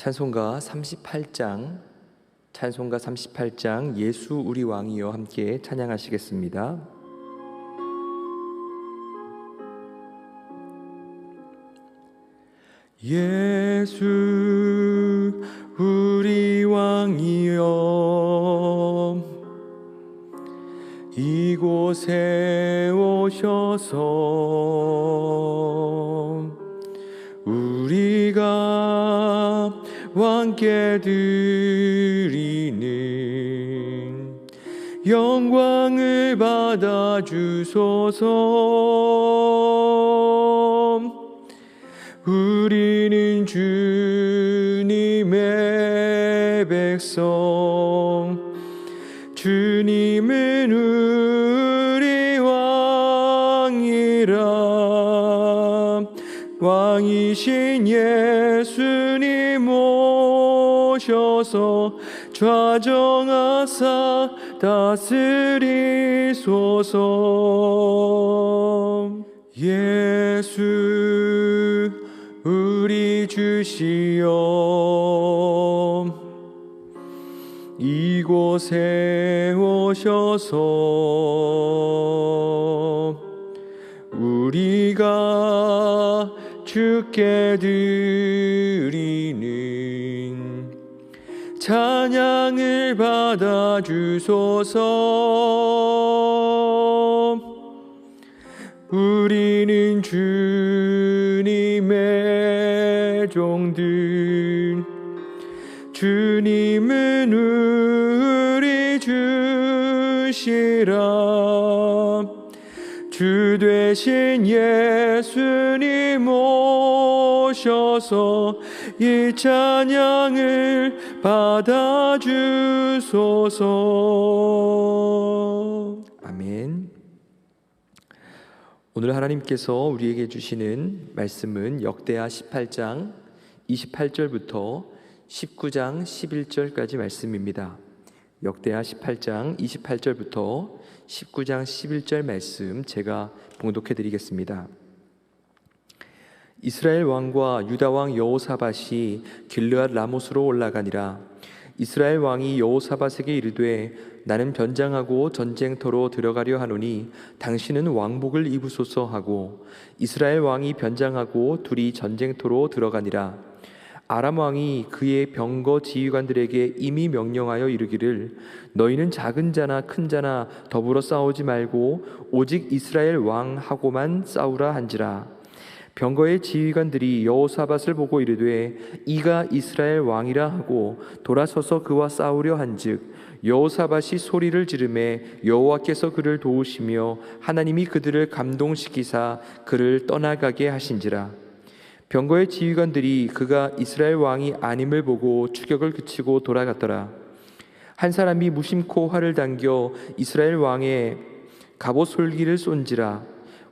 찬송가 38장 예수 우리 왕이여 함께 찬양하시겠습니다. 예수 우리 왕이여 이곳에 오셔서 우리가 왕께 드리는 영광을 받아 주소서. 우리는 주님의 백성, 주님은 우리 왕이라. 왕이신 예수님 오셔서 좌정하사 다스리소서. 예수 우리 주시여 이곳에 오셔서 우리가 주께 드리는 찬양을 받아 주소서. 우리는 주님의 종들, 주님은 우리 주시라. 주 되신 예수님 오셔서 이 찬양을 받아 주소서. 아멘. 오늘 하나님께서 우리에게 주시는 말씀은 역대하 18장 28절부터 19장 11절까지 말씀입니다. 역대하 18장 28절부터 19장 11절 말씀 제가 봉독해 드리겠습니다. 이스라엘 왕과 유다 왕 여호사밧이 길르앗 라못으로 올라가니라. 이스라엘 왕이 여호사밧에게 이르되 나는 변장하고 전쟁터로 들어가려 하노니 당신은 왕복을 입으소서 하고 이스라엘 왕이 변장하고 둘이 전쟁터로 들어가니라. 아람 왕이 그의 병거 지휘관들에게 이미 명령하여 이르기를 너희는 작은 자나 큰 자나 더불어 싸우지 말고 오직 이스라엘 왕하고만 싸우라 한지라. 병거의 지휘관들이 여호사밧을 보고 이르되 이가 이스라엘 왕이라 하고 돌아서서 그와 싸우려 한즉 여호사밧이 소리를 지르매 여호와께서 그를 도우시며 하나님이 그들을 감동시키사 그를 떠나가게 하신지라. 병거의 지휘관들이 그가 이스라엘 왕이 아님을 보고 추격을 그치고 돌아갔더라. 한 사람이 무심코 활을 당겨 이스라엘 왕의 갑옷 솔기를 쏜지라.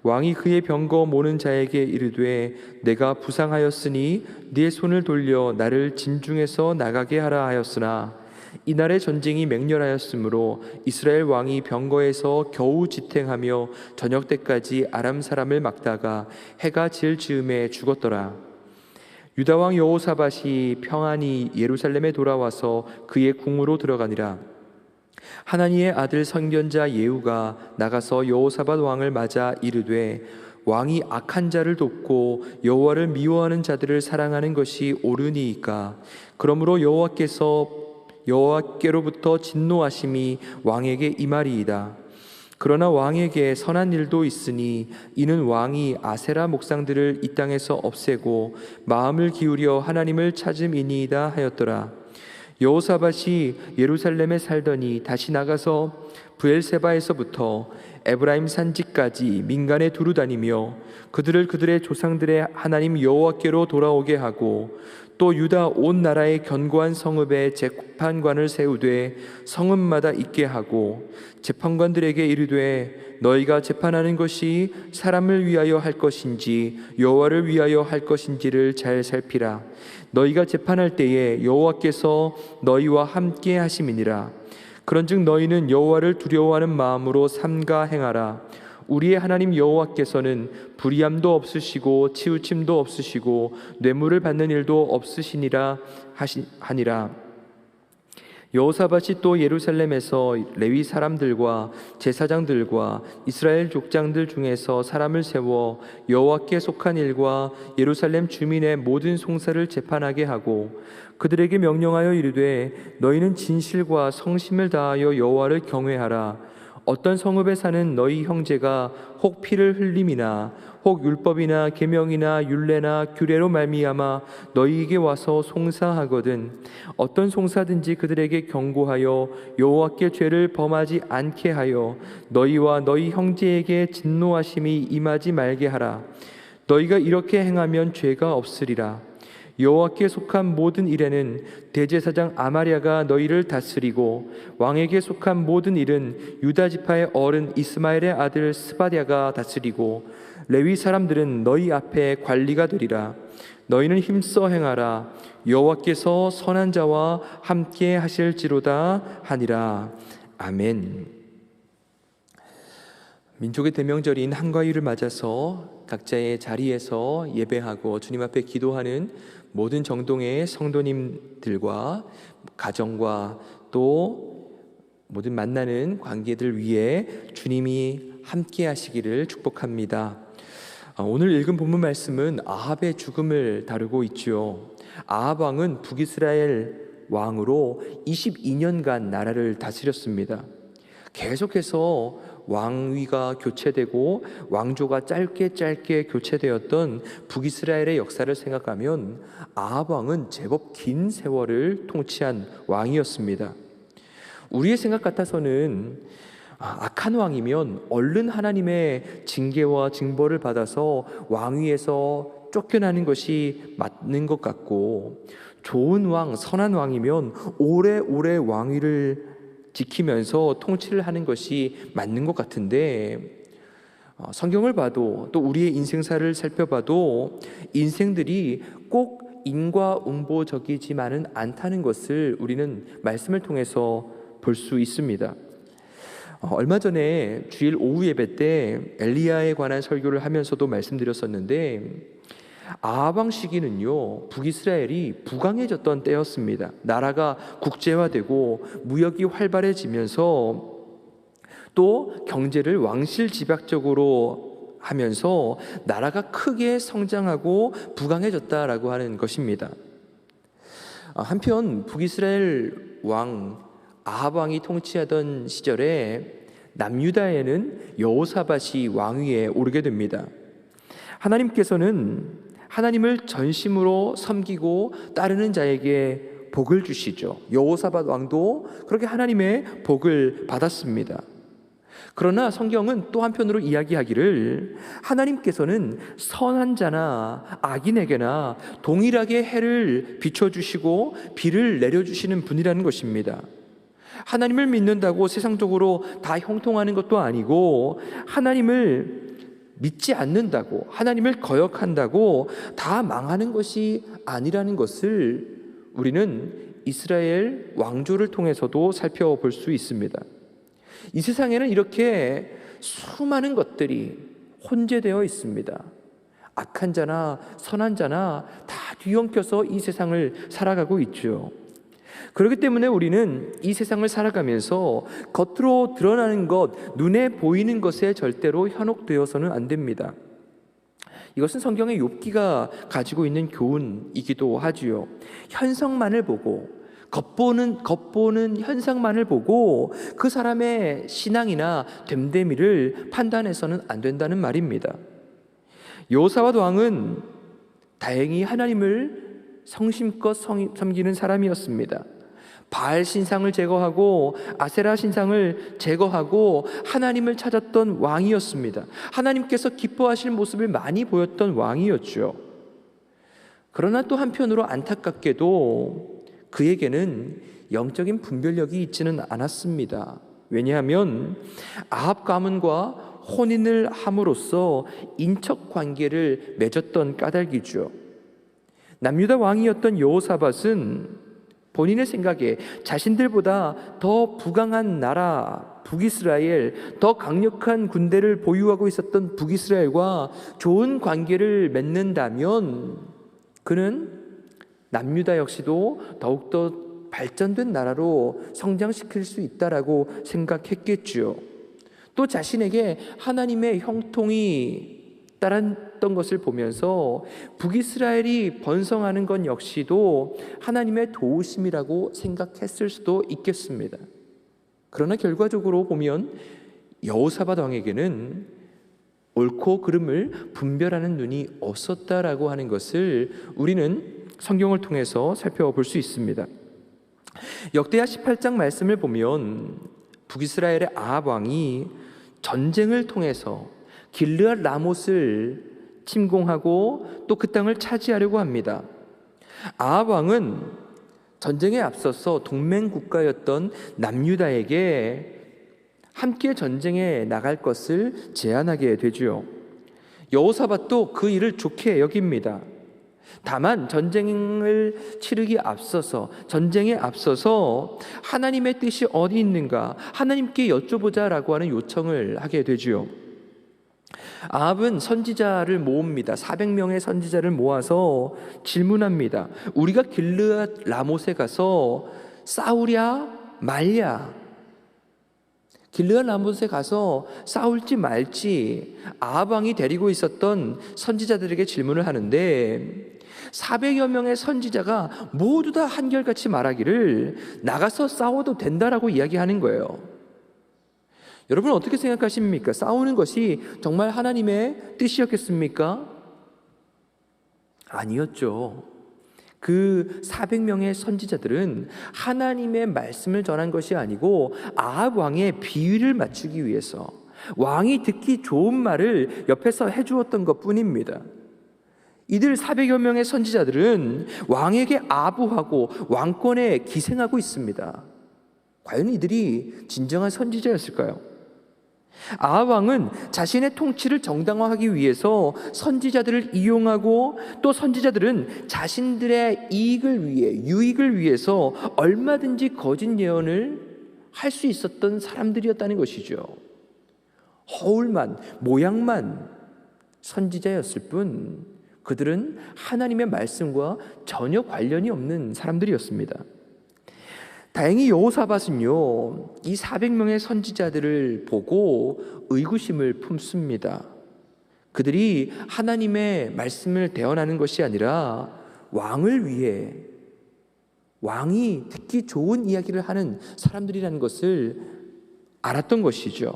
왕이 그의 병거 모는 자에게 이르되 내가 부상하였으니 네 손을 돌려 나를 진중에서 나가게 하라 하였으나 이날의 전쟁이 맹렬하였으므로 이스라엘 왕이 병거에서 겨우 지탱하며 저녁 때까지 아람 사람을 막다가 해가 질 즈음에 죽었더라. 유다 왕 여호사밧이 평안히 예루살렘에 돌아와서 그의 궁으로 들어가니라. 하나니의 아들 선견자 예후가 나가서 여호사밧 왕을 맞아 이르되 왕이 악한 자를 돕고 여호와를 미워하는 자들을 사랑하는 것이 옳으니이까. 그러므로 여호와께로부터 진노하심이 왕에게 임하리이다. 그러나 왕에게 선한 일도 있으니 이는 왕이 아세라 목상들을 이 땅에서 없애고 마음을 기울여 하나님을 찾음이니이다 하였더라. 여호사밧이 예루살렘에 살더니 다시 나가서 브엘세바에서부터 에브라임 산지까지 민간에 두루 다니며 그들을 그들의 조상들의 하나님 여호와께로 돌아오게 하고 또 유다 온 나라의 견고한 성읍에 재판관을 세우되 성읍마다 있게 하고 재판관들에게 이르되 너희가 재판하는 것이 사람을 위하여 할 것인지 여호와를 위하여 할 것인지를 잘 살피라. 너희가 재판할 때에 여호와께서 너희와 함께 하심이니라. 그런즉 너희는 여호와를 두려워하는 마음으로 삼가 행하라. 우리의 하나님 여호와께서는 불의함도 없으시고 치우침도 없으시고 뇌물을 받는 일도 없으시니라 하니라. 여호사밧이 또 예루살렘에서 레위 사람들과 제사장들과 이스라엘 족장들 중에서 사람을 세워 여호와께 속한 일과 예루살렘 주민의 모든 송사를 재판하게 하고 그들에게 명령하여 이르되 너희는 진실과 성심을 다하여 여호와를 경외하라. 어떤 성읍에 사는 너희 형제가 혹 피를 흘림이나 혹 율법이나 계명이나 율례나 규례로 말미암아 너희에게 와서 송사하거든 어떤 송사든지 그들에게 경고하여 여호와께 죄를 범하지 않게 하여 너희와 너희 형제에게 진노하심이 임하지 말게 하라. 너희가 이렇게 행하면 죄가 없으리라. 여호와께 속한 모든 일에는 대제사장 아마랴가 너희를 다스리고 왕에게 속한 모든 일은 유다 지파의 어른 이스마엘의 아들 스바랴가 다스리고 레위 사람들은 너희 앞에 관리가 되리라. 너희는 힘써 행하라. 여호와께서 선한 자와 함께 하실지로다 하니라. 아멘. 민족의 대명절인 한가위를 맞아서 각자의 자리에서 예배하고 주님 앞에 기도하는 모든 정동의 성도님들과 가정과 또 모든 만나는 관계들 위해 주님이 함께 하시기를 축복합니다. 오늘 읽은 본문 말씀은 아합의 죽음을 다루고 있지요. 아합 왕은 북이스라엘 왕으로 22년간 나라를 다스렸습니다. 계속해서 왕위가 교체되고 왕조가 짧게 교체되었던 북이스라엘의 역사를 생각하면 아합 왕은 제법 긴 세월을 통치한 왕이었습니다. 우리의 생각 같아서는 악한 왕이면 얼른 하나님의 징계와 징벌을 받아서 왕위에서 쫓겨나는 것이 맞는 것 같고, 좋은 왕, 선한 왕이면 오래오래 왕위를 지키면서 통치를 하는 것이 맞는 것 같은데, 성경을 봐도 또 우리의 인생사를 살펴봐도 인생들이 꼭 인과응보적이지만은 않다는 것을 우리는 말씀을 통해서 볼 수 있습니다. 얼마 전에 주일 오후 예배 때 엘리야에 관한 설교를 하면서도 말씀드렸었는데, 아합 왕 시기는요, 북이스라엘이 부강해졌던 때였습니다. 나라가 국제화되고 무역이 활발해지면서 또 경제를 왕실집약적으로 하면서 나라가 크게 성장하고 부강해졌다라고 하는 것입니다. 한편 북이스라엘 왕 아합 왕이 통치하던 시절에 남유다에는 여호사밧이 왕위에 오르게 됩니다. 하나님께서는 하나님을 전심으로 섬기고 따르는 자에게 복을 주시죠. 여호사밧 왕도 그렇게 하나님의 복을 받았습니다. 그러나 성경은 또 한편으로 이야기하기를 하나님께서는 선한 자나 악인에게나 동일하게 해를 비춰주시고 비를 내려주시는 분이라는 것입니다. 하나님을 믿는다고 세상적으로 다 형통하는 것도 아니고, 하나님을 믿지 않는다고, 하나님을 거역한다고 다 망하는 것이 아니라는 것을 우리는 이스라엘 왕조를 통해서도 살펴볼 수 있습니다. 이 세상에는 이렇게 수많은 것들이 혼재되어 있습니다. 악한 자나 선한 자나 다 뒤엉켜서 이 세상을 살아가고 있죠. 그렇기 때문에 우리는 이 세상을 살아가면서 겉으로 드러나는 것, 눈에 보이는 것에 절대로 현혹되어서는 안 됩니다. 이것은 성경의 욥기가 가지고 있는 교훈이기도 하지요. 현상만을 보고 겉보는 현상만을 보고 그 사람의 신앙이나 됨됨이를 판단해서는 안 된다는 말입니다. 여호사밧 왕은 다행히 하나님을 성심껏 섬기는 사람이었습니다. 바알 신상을 제거하고 아세라 신상을 제거하고 하나님을 찾았던 왕이었습니다. 하나님께서 기뻐하실 모습을 많이 보였던 왕이었죠. 그러나 또 한편으로 안타깝게도 그에게는 영적인 분별력이 있지는 않았습니다. 왜냐하면 아합 가문과 혼인을 함으로써 인척 관계를 맺었던 까닭이죠. 남유다 왕이었던 여호사밧은 본인의 생각에 자신들보다 더 부강한 나라 북이스라엘, 더 강력한 군대를 보유하고 있었던 북이스라엘과 좋은 관계를 맺는다면 그는 남유다 역시도 더욱더 발전된 나라로 성장시킬 수 있다라고 생각했겠지요. 또 자신에게 하나님의 형통이 따랐던 것을 보면서 북이스라엘이 번성하는 것 역시도 하나님의 도우심이라고 생각했을 수도 있겠습니다. 그러나 결과적으로 보면 여호사밧 왕에게는 옳고 그름을 분별하는 눈이 없었다라고 하는 것을 우리는 성경을 통해서 살펴볼 수 있습니다. 역대하 18장 말씀을 보면 북이스라엘의 아합 왕이 전쟁을 통해서 길르앗 라못을 침공하고 또 그 땅을 차지하려고 합니다. 아합 왕은 전쟁에 앞서서 동맹 국가였던 남유다에게 함께 전쟁에 나갈 것을 제안하게 되죠. 여호사밧도 그 일을 좋게 여깁니다. 다만 전쟁을 치르기 앞서서 전쟁에 앞서서 하나님의 뜻이 어디 있는가 하나님께 여쭤보자라고 하는 요청을 하게 되지요. 아합은 선지자를 모읍니다. 400명의 선지자를 모아서 질문합니다. 우리가 길르앗 라못에 가서 싸우랴 말랴? 길르앗 라못에 가서 싸울지 말지 아합 왕이 데리고 있었던 선지자들에게 질문을 하는데 400여 명의 선지자가 모두 다 한결같이 말하기를 나가서 싸워도 된다라고 이야기하는 거예요. 여러분 어떻게 생각하십니까? 싸우는 것이 정말 하나님의 뜻이었겠습니까? 아니었죠. 그 400명의 선지자들은 하나님의 말씀을 전한 것이 아니고 아합 왕의 비위를 맞추기 위해서 왕이 듣기 좋은 말을 옆에서 해주었던 것뿐입니다. 이들 400여 명의 선지자들은 왕에게 아부하고 왕권에 기생하고 있습니다. 과연 이들이 진정한 선지자였을까요? 아합 왕은 자신의 통치를 정당화하기 위해서 선지자들을 이용하고 또 선지자들은 자신들의 이익을 위해 유익을 위해서 얼마든지 거짓 예언을 할 수 있었던 사람들이었다는 것이죠. 허울만 모양만 선지자였을 뿐 그들은 하나님의 말씀과 전혀 관련이 없는 사람들이었습니다. 다행히 여호사밧은요 이 400명의 선지자들을 보고 의구심을 품습니다. 그들이 하나님의 말씀을 대언하는 것이 아니라 왕을 위해 왕이 듣기 좋은 이야기를 하는 사람들이라는 것을 알았던 것이죠.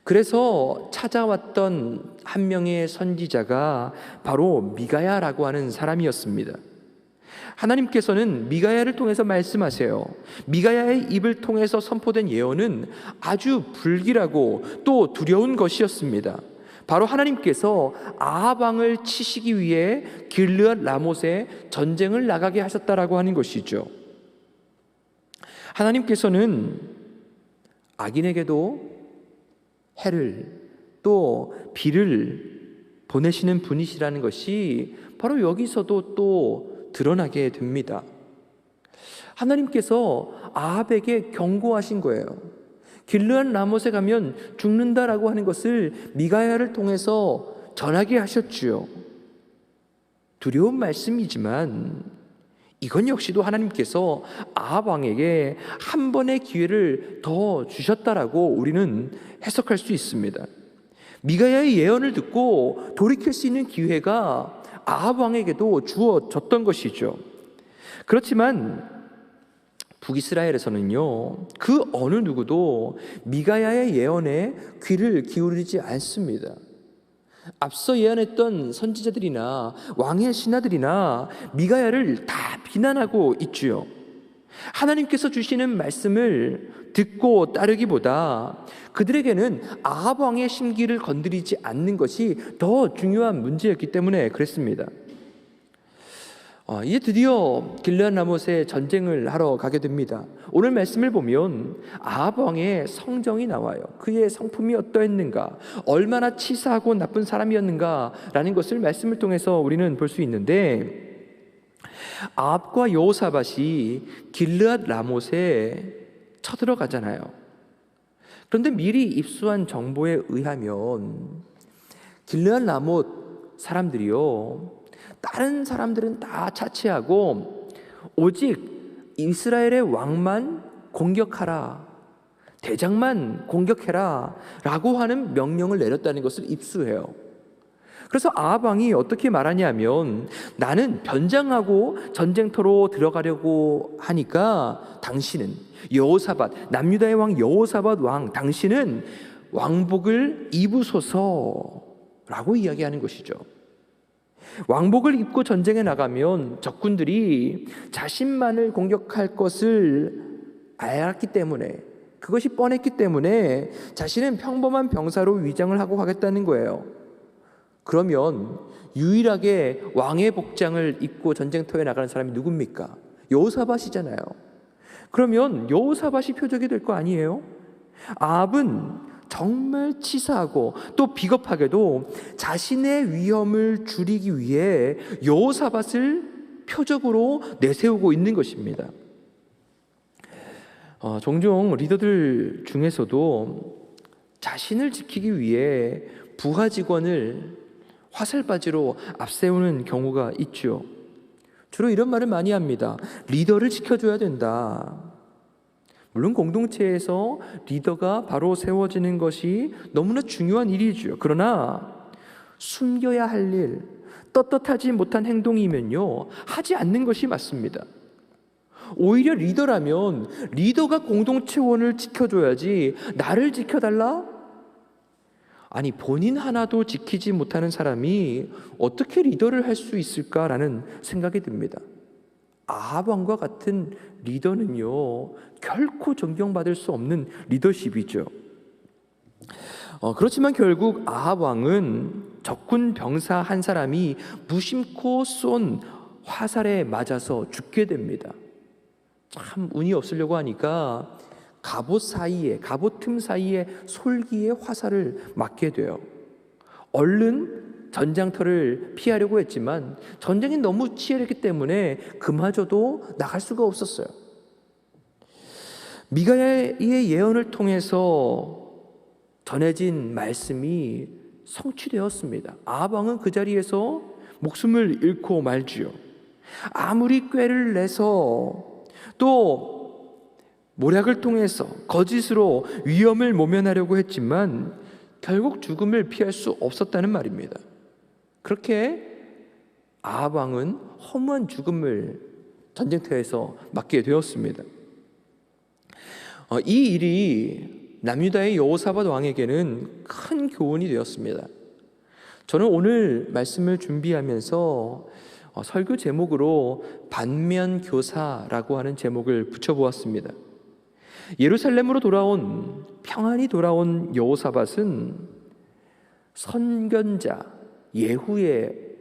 그래서 찾아왔던 한 명의 선지자가 바로 미가야라고 하는 사람이었습니다. 하나님께서는 미가야를 통해서 말씀하세요. 미가야의 입을 통해서 선포된 예언은 아주 불길하고 또 두려운 것이었습니다. 바로 하나님께서 아합 왕을 치시기 위해 길르앗 라못에 전쟁을 나가게 하셨다라고 하는 것이죠. 하나님께서는 악인에게도 해를 또 비를 보내시는 분이시라는 것이 바로 여기서도 또 드러나게 됩니다. 하나님께서 아합에게 경고하신 거예요. 길르앗 라못에 가면 죽는다라고 하는 것을 미가야를 통해서 전하게 하셨지요. 두려운 말씀이지만 이건 역시도 하나님께서 아합 왕에게 한 번의 기회를 더 주셨다라고 우리는 해석할 수 있습니다. 미가야의 예언을 듣고 돌이킬 수 있는 기회가 아합 왕에게도 주어졌던 것이죠. 그렇지만 북이스라엘에서는요 그 어느 누구도 미가야의 예언에 귀를 기울이지 않습니다. 앞서 예언했던 선지자들이나 왕의 신하들이나 미가야를 다 비난하고 있지요. 하나님께서 주시는 말씀을 듣고 따르기보다 그들에게는 아합 왕의 심기를 건드리지 않는 것이 더 중요한 문제였기 때문에 그랬습니다. 이제 드디어 길르앗 라못에 전쟁을 하러 가게 됩니다. 오늘 말씀을 보면 아합 왕의 성정이 나와요. 그의 성품이 어떠했는가, 얼마나 치사하고 나쁜 사람이었는가라는 것을 말씀을 통해서 우리는 볼 수 있는데 아합과 여호사밧이 길르앗 라못에 쳐들어가잖아요. 그런데 미리 입수한 정보에 의하면 길르앗 라못 사람들이요, 다른 사람들은 다 차치하고 오직 이스라엘의 왕만 공격하라, 대장만 공격해라 라고 하는 명령을 내렸다는 것을 입수해요. 그래서 아합 왕이 어떻게 말하냐면, 나는 변장하고 전쟁터로 들어가려고 하니까 당신은 여호사밧, 남유다의 왕 여호사밧 왕, 당신은 왕복을 입으소서라고 이야기하는 것이죠. 왕복을 입고 전쟁에 나가면 적군들이 자신만을 공격할 것을 알았기 때문에, 그것이 뻔했기 때문에 자신은 평범한 병사로 위장을 하고 가겠다는 거예요. 그러면 유일하게 왕의 복장을 입고 전쟁터에 나가는 사람이 누굽니까? 여호사밧이잖아요. 그러면 여호사밧이 표적이 될 거 아니에요? 아합은 정말 치사하고 또 비겁하게도 자신의 위험을 줄이기 위해 여호사밧을 표적으로 내세우고 있는 것입니다. 종종 리더들 중에서도 자신을 지키기 위해 부하 직원을 화살바지로 앞세우는 경우가 있죠. 주로 이런 말을 많이 합니다. 리더를 지켜줘야 된다. 물론 공동체에서 리더가 바로 세워지는 것이 너무나 중요한 일이죠. 그러나 숨겨야 할 일, 떳떳하지 못한 행동이면요, 하지 않는 것이 맞습니다. 오히려 리더라면 리더가 공동체원을 지켜줘야지 나를 지켜달라? 아니, 본인 하나도 지키지 못하는 사람이 어떻게 리더를 할 수 있을까라는 생각이 듭니다. 아합 왕과 같은 리더는요, 결코 존경받을 수 없는 리더십이죠. 그렇지만 결국 아합 왕은 적군 병사 한 사람이 무심코 쏜 화살에 맞아서 죽게 됩니다. 참 운이 없으려고 하니까 갑옷 틈 사이에 솔기에 화살을 맞게 돼요. 얼른 전장터를 피하려고 했지만 전쟁이 너무 치열했기 때문에 그마저도 나갈 수가 없었어요. 미가야의 예언을 통해서 전해진 말씀이 성취되었습니다. 아합 왕은 그 자리에서 목숨을 잃고 말지요. 아무리 꾀를 내서 또 모략을 통해서 거짓으로 위험을 모면하려고 했지만 결국 죽음을 피할 수 없었다는 말입니다. 그렇게 아합 왕은 허무한 죽음을 전쟁터에서 맞게 되었습니다. 이 일이 남유다의 여호사밧 왕에게는 큰 교훈이 되었습니다. 저는 오늘 말씀을 준비하면서 설교 제목으로 반면교사라고 하는 제목을 붙여보았습니다. 예루살렘으로 평안히 돌아온 여호사밧은 선견자 예후에게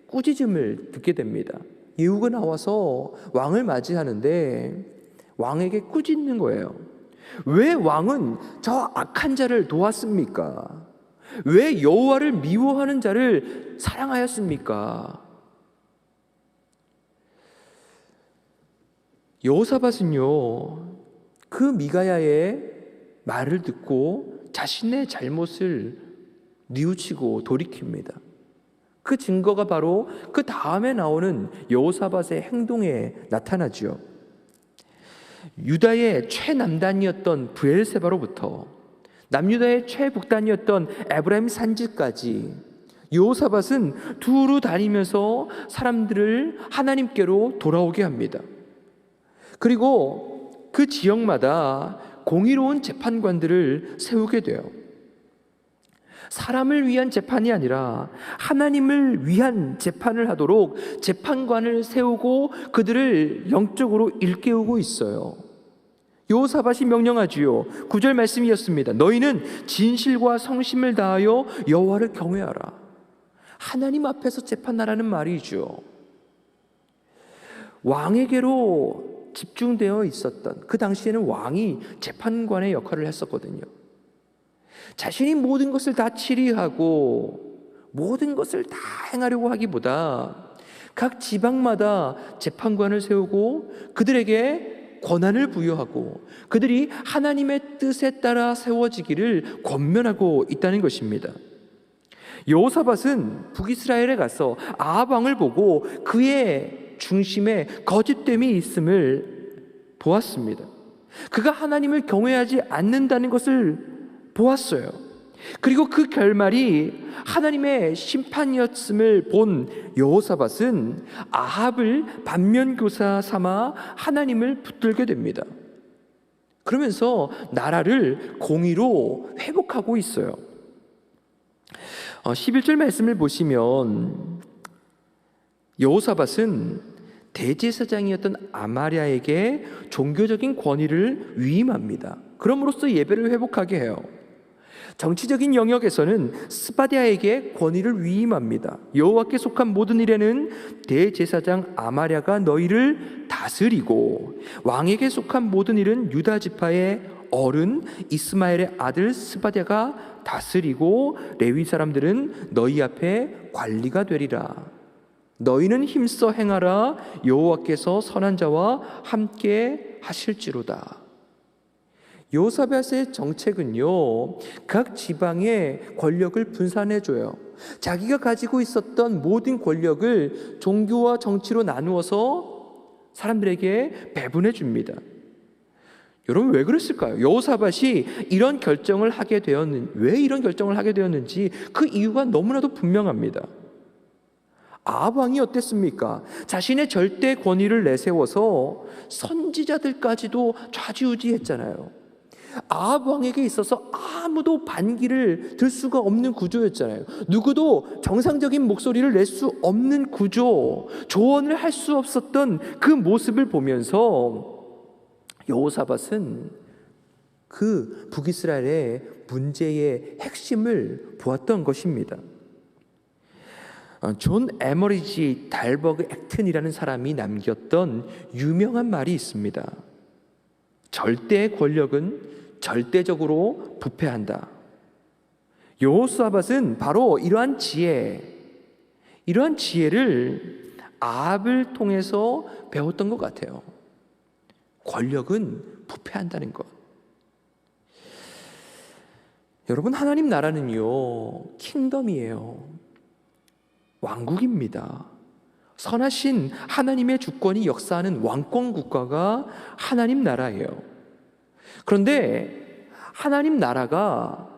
꾸짖음을 듣게 됩니다. 예후가 나와서 왕을 맞이하는데 왕에게 꾸짖는 거예요. 왜 왕은 저 악한 자를 도왔습니까? 왜 여호와를 미워하는 자를 사랑하였습니까? 여호사밧은요, 그 미가야의 말을 듣고 자신의 잘못을 뉘우치고 돌이킵니다. 그 증거가 바로 그 다음에 나오는 여호사밧의 행동에 나타나죠. 유다의 최남단이었던 브엘세바로부터 남유다의 최북단이었던 에브라임 산지까지 여호사밧은 두루 다니면서 사람들을 하나님께로 돌아오게 합니다. 그리고 그 지역마다 공의로운 재판관들을 세우게 돼요. 사람을 위한 재판이 아니라 하나님을 위한 재판을 하도록 재판관을 세우고 그들을 영적으로 일깨우고 있어요. 여호사밧이 명령하지요. 9절 말씀이었습니다. 너희는 진실과 성심을 다하여 여호와를 경외하라. 하나님 앞에서 재판하라는 말이죠. 왕에게로 집중되어 있었던, 그 당시에는 왕이 재판관의 역할을 했었거든요. 자신이 모든 것을 다 치리하고 모든 것을 다 행하려고 하기보다 각 지방마다 재판관을 세우고 그들에게 권한을 부여하고 그들이 하나님의 뜻에 따라 세워지기를 권면하고 있다는 것입니다. 여호사밧은 북이스라엘에 가서 아합 왕을 보고 그의 중심에 거짓됨이 있음을 보았습니다. 그가 하나님을 경외하지 않는다는 것을 보았어요. 그리고 그 결말이 하나님의 심판이었음을 본 여호사밧은 아합을 반면교사 삼아 하나님을 붙들게 됩니다. 그러면서 나라를 공의로 회복하고 있어요. 11절 말씀을 보시면 여호사밧은 대제사장이었던 아마랴에게 종교적인 권위를 위임합니다. 그럼으로써 예배를 회복하게 해요. 정치적인 영역에서는 스바랴에게 권위를 위임합니다. 여호와께 속한 모든 일에는 대제사장 아마랴가 너희를 다스리고 왕에게 속한 모든 일은 유다 지파의 어른 이스마엘의 아들 스바랴가 다스리고 레위 사람들은 너희 앞에 관리가 되리라. 너희는 힘써 행하라. 여호와께서 선한 자와 함께 하실지로다. 여호사밧의 정책은요, 각 지방의 권력을 분산해줘요. 자기가 가지고 있었던 모든 권력을 종교와 정치로 나누어서 사람들에게 배분해 줍니다. 여러분, 왜 그랬을까요? 여호사밧이 이런 결정을 하게 되었는지, 왜 이런 결정을 하게 되었는지 그 이유가 너무나도 분명합니다. 아합 왕이 어땠습니까? 자신의 절대 권위를 내세워서 선지자들까지도 좌지우지했잖아요. 아합 왕에게 있어서 아무도 반기를 들 수가 없는 구조였잖아요. 누구도 정상적인 목소리를 낼 수 없는 구조, 조언을 할 수 없었던 그 모습을 보면서 여호사밧은 그 북이스라엘의 문제의 핵심을 보았던 것입니다. 존 에머리지 달버그 액튼이라는 사람이 남겼던 유명한 말이 있습니다. 절대의 권력은 절대적으로 부패한다. 여호사밧은 바로 이러한 지혜를 아합을 통해서 배웠던 것 같아요. 권력은 부패한다는 것. 여러분, 하나님 나라는요, 킹덤이에요. 왕국입니다. 선하신 하나님의 주권이 역사하는 왕권 국가가 하나님 나라예요. 그런데 하나님 나라가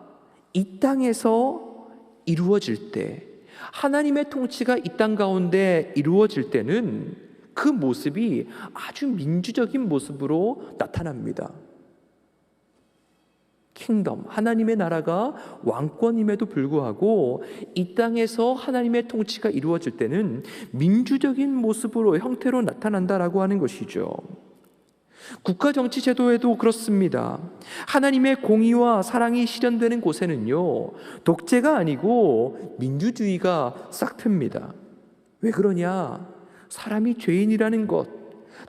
이 땅에서 이루어질 때, 하나님의 통치가 이 땅 가운데 이루어질 때는 그 모습이 아주 민주적인 모습으로 나타납니다. 킹덤, 하나님의 나라가 왕권임에도 불구하고 이 땅에서 하나님의 통치가 이루어질 때는 민주적인 모습으로, 형태로 나타난다라고 하는 것이죠. 국가 정치 제도에도 그렇습니다. 하나님의 공의와 사랑이 실현되는 곳에는요, 독재가 아니고 민주주의가 싹틉니다. 왜 그러냐? 사람이 죄인이라는 것,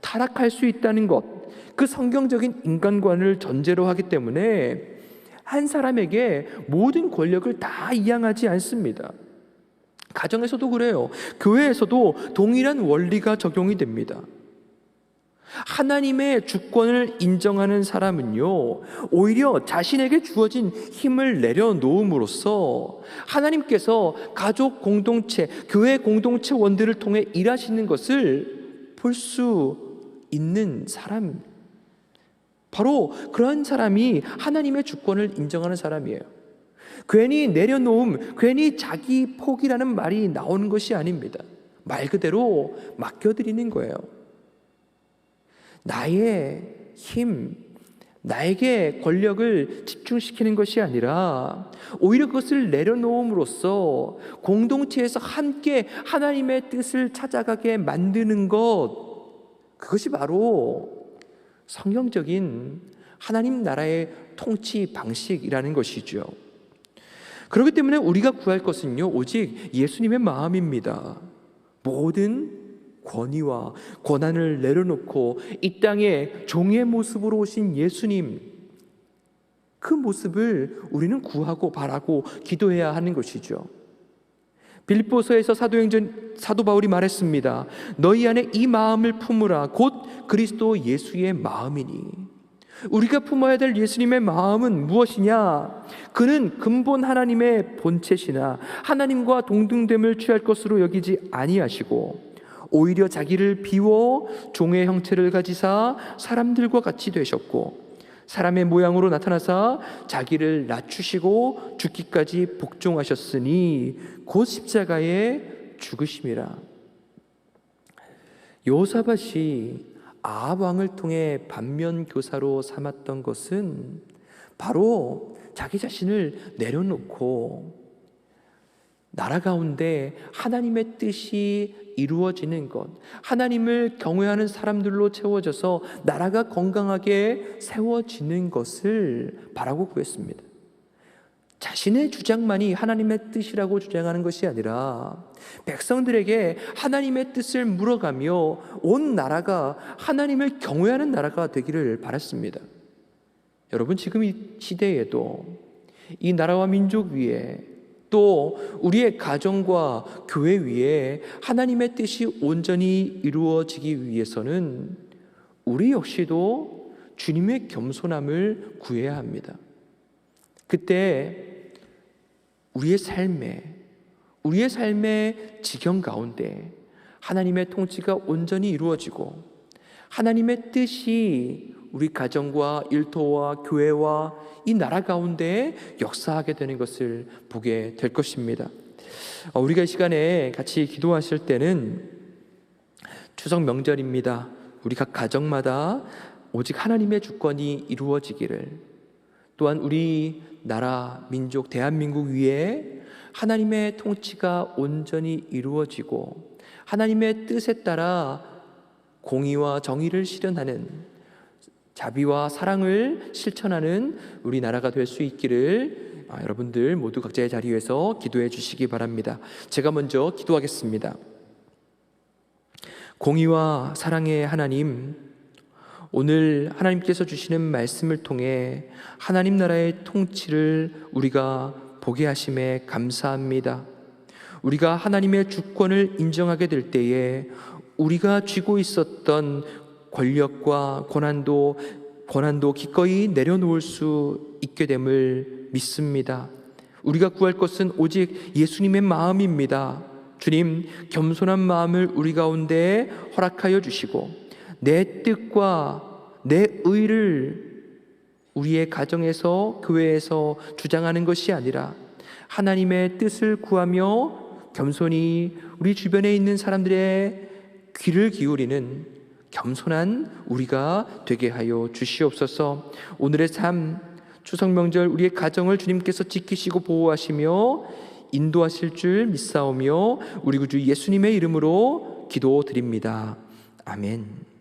타락할 수 있다는 것, 그 성경적인 인간관을 전제로 하기 때문에 한 사람에게 모든 권력을 다 이양하지 않습니다. 가정에서도 그래요. 교회에서도 동일한 원리가 적용이 됩니다. 하나님의 주권을 인정하는 사람은요, 오히려 자신에게 주어진 힘을 내려놓음으로써 하나님께서 가족 공동체, 교회 공동체원들을 통해 일하시는 것을 볼 수 있는 사람, 바로 그러한 사람이 하나님의 주권을 인정하는 사람이에요. 괜히 내려놓음, 괜히 자기 포기라는 말이 나오는 것이 아닙니다. 말 그대로 맡겨드리는 거예요. 나의 힘, 나에게 권력을 집중시키는 것이 아니라 오히려 그것을 내려놓음으로써 공동체에서 함께 하나님의 뜻을 찾아가게 만드는 것, 그것이 바로 성경적인 하나님 나라의 통치 방식이라는 것이죠. 그렇기 때문에 우리가 구할 것은요, 오직 예수님의 마음입니다. 모든 권위와 권한을 내려놓고 이 땅에 종의 모습으로 오신 예수님, 그 모습을 우리는 구하고 바라고 기도해야 하는 것이죠. 빌립보서에서 사도 바울이 말했습니다. 너희 안에 이 마음을 품으라. 곧 그리스도 예수의 마음이니. 우리가 품어야 될 예수님의 마음은 무엇이냐? 그는 근본 하나님의 본체시나 하나님과 동등됨을 취할 것으로 여기지 아니하시고 오히려 자기를 비워 종의 형체를 가지사 사람들과 같이 되셨고 사람의 모양으로 나타나사 자기를 낮추시고 죽기까지 복종하셨으니 곧 십자가에 죽으심이라. 여호사밧이 아합 왕을 통해 반면 교사로 삼았던 것은 바로 자기 자신을 내려놓고 나라 가운데 하나님의 뜻이 이루어지는 것, 하나님을 경외하는 사람들로 채워져서 나라가 건강하게 세워지는 것을 바라고 구했습니다. 자신의 주장만이 하나님의 뜻이라고 주장하는 것이 아니라 백성들에게 하나님의 뜻을 물어가며 온 나라가 하나님을 경외하는 나라가 되기를 바랐습니다. 여러분, 지금 이 시대에도 이 나라와 민족 위에 또 우리의 가정과 교회 위에 하나님의 뜻이 온전히 이루어지기 위해서는 우리 역시도 주님의 겸손함을 구해야 합니다. 그때 우리의 삶의 지경 가운데 하나님의 통치가 온전히 이루어지고 하나님의 뜻이 우리 가정과 일터와 교회와 이 나라 가운데 역사하게 되는 것을 보게 될 것입니다. 우리가 이 시간에 같이 기도하실 때는 추석 명절입니다. 우리 각 가정마다 오직 하나님의 주권이 이루어지기를, 또한 우리 나라, 민족, 대한민국 위에 하나님의 통치가 온전히 이루어지고 하나님의 뜻에 따라 공의와 정의를 실현하는, 자비와 사랑을 실천하는 우리 나라가 될 수 있기를 여러분들 모두 각자의 자리에서 기도해 주시기 바랍니다. 제가 먼저 기도하겠습니다. 공의와 사랑의 하나님, 오늘 하나님께서 주시는 말씀을 통해 하나님 나라의 통치를 우리가 보게 하심에 감사합니다. 우리가 하나님의 주권을 인정하게 될 때에 우리가 쥐고 있었던 권력과 고난도 기꺼이 내려놓을 수 있게 됨을 믿습니다. 우리가 구할 것은 오직 예수님의 마음입니다. 주님, 겸손한 마음을 우리 가운데 허락하여 주시고 내 뜻과 내 의를 우리의 가정에서, 교회에서 주장하는 것이 아니라 하나님의 뜻을 구하며 겸손히 우리 주변에 있는 사람들의 귀를 기울이는 겸손한 우리가 되게 하여 주시옵소서. 오늘의 삶, 추석 명절 우리의 가정을 주님께서 지키시고 보호하시며 인도하실 줄 믿사오며 우리 구주 예수님의 이름으로 기도드립니다. 아멘.